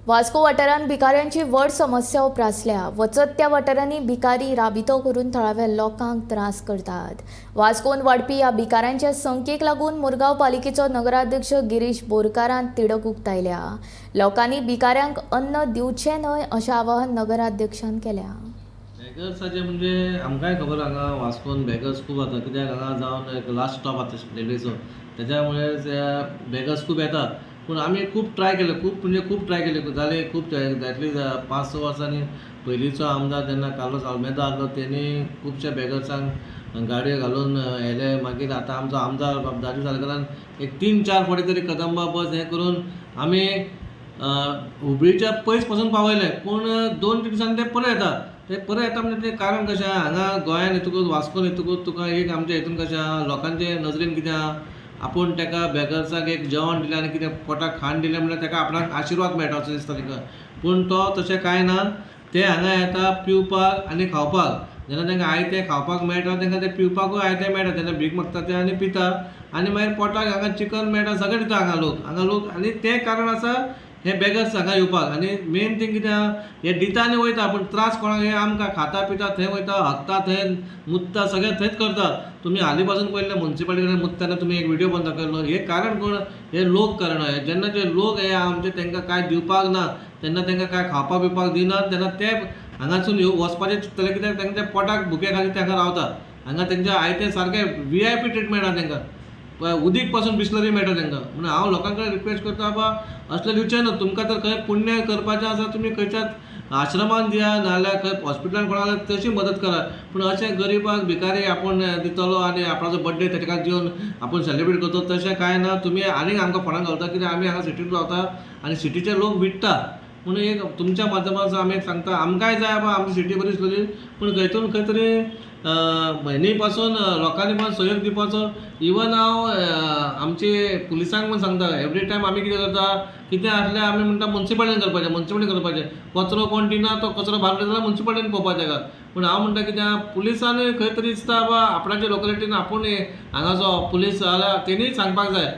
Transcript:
वास्को वाठारांत भिकाऱ्यांची व्हड समस्या उप्रासल्या। वचत त्या वाठारांनी भिकारी राबितो करून थळाव्या लोकांक त्रास करतात। वास्कोन वाडपी ह्या भिकाऱ्यांच्या संख्येक लागून मुरगांव पालिकेचो नगराध्यक्ष गिरीश बोरकारान तिडक उक्तायल्या। लोकांनी भिकाऱ्यांक अन्न दिवचें न्हय अशें आवाहन नगराध्यक्षान केल्या। बेगर्साचे म्हणजे आमकांय खबर हांगा वास्कोन बेगर्स खूब जाता, कित्याक हांगा जावन एक लास्ट स्टॉप आसा रेल्वेचो, त्याच्यामुळे बेगर्स खूब येतात। पूण आमी खूब ट्राय केले, खूब ट्राय केले जाले, खूब ॲटलीस्ट 5-6 वर्सांनी पयलींचो आमदार जेन्ना कार्लोस आल्मेदा आसलो तेणी खुबशे बेगर्सांक गाडयो घालून येले। मागीर आतां आमचो आमदार दादू साळकारान एक 3-4 फावटी तरी कदंबा बस हें करून आमी हुबळीच्या पयस पासून पावयले, पूण 2-3 दिसांनी ते परत येता। ते परत येता म्हणजे तें कारण कशें आहा, हांगा गोंयान येतकूच वास्कोन येतकूच तुका एक आमच्या हितून कशें आहा, लोकांचे नजरेन कितें आहा, आपूण ताका बेगर्साक एक जेवण दिलें आनी कितें पोटाक खाण दिलें म्हणल्यार ताका आपणाक आशिर्वाद मेळटा अशें दिसता ताका। पूण तो तशें कांय ना, ते हांगा येता पिवपाक आनी खावपाक। जेन्ना तांकां आयतें खावपाक मेळटा तांकां तें पिवपाकूय आयतें मेळटा, तेन्ना भीक मागता ते आनी पिता आनी मागीर पोटाक हांगा चिकन मेळटा, सगळें दिता हांगा लोक आनी तें कारण आसा हे बेगर्स हांगा येवपाक। आनी मेन थिंग कितें आहा, हे दिता आनी वयता, पूण त्रास कोणाक हे आमकां खाता पिता थंय वयता, हगता थंय, मुतता, सगळें थंयच करतात। तुमी हालीं पासून पयलें मुन्सिपालिटी कडेन मुततना तुमी एक व्हिडिओ पण दाखयल्लो, हे कारण कोण, हे लोक कारण हे जेन्ना जे लोक हे आमचे तांकां कांय दिवपाक ना, तेन्ना तांकां कांय खावपाक पिवपाक दिनात, तेन्ना ते हांगासून वचपाचें चिंतले, कित्याक तांच्या पोटाक भुके खातीर तांकां रावतात। हांगा तेंच्या आयतें सारकें VIP ट्रिटमेंट आहा तांकां, उदीक पासून बिस्लरी मेळटा तांकां। म्हणून हांव लोकां कडेन रिक्वेस्ट करता, बाबा असलें दिवचें न्हू। तुमकां जर खंय पुण्य करपाचें आसा तुमी खंयच्याच आश्रमान दिया, नाजाल्यार खंय हॉस्पिटलान कोणाक तशी मदत करात। पूण अशें गरीबाक भिकारी आपूण दितलो आनी आपणाचो बर्थडे ताका दिवन आपूण सेलिब्रेट करतलो तशें कांय ना। तुमी आनीक आमकां फोंडान घालता, कित्याक आमी हांगा सिटींत रावता आनी सिटीचे लोक विटता। म्हणून एक तुमच्या माध्यमांतल्यान आमी एक सांगता, आमकांय जाय बाबा आमची सिटी बरी आसली, पूण खंयतून खंय तरी म्हयने पासून लोकांनी पण सहयोग दिवपाचो। इवन हांव आमचे पुलिसांक पण सांगता, एवरी टायम आमी कितें करता, कितें आसल्यार आमी म्हणटा मुन्सिपालिटीन करपाचें। कचरो कोण दिना तो कचरो भायर जाल्यार मुन्सिपालिटीन पळोवपाचें ताका। पूण हांव म्हणटा कित्याक पुलिसानूय खंय तरी दिसता, बाबा आपणाच्या लोकेलिटीन आपूण हांगाचो पुलीस जाल्यार तेणीय सांगपाक जाय,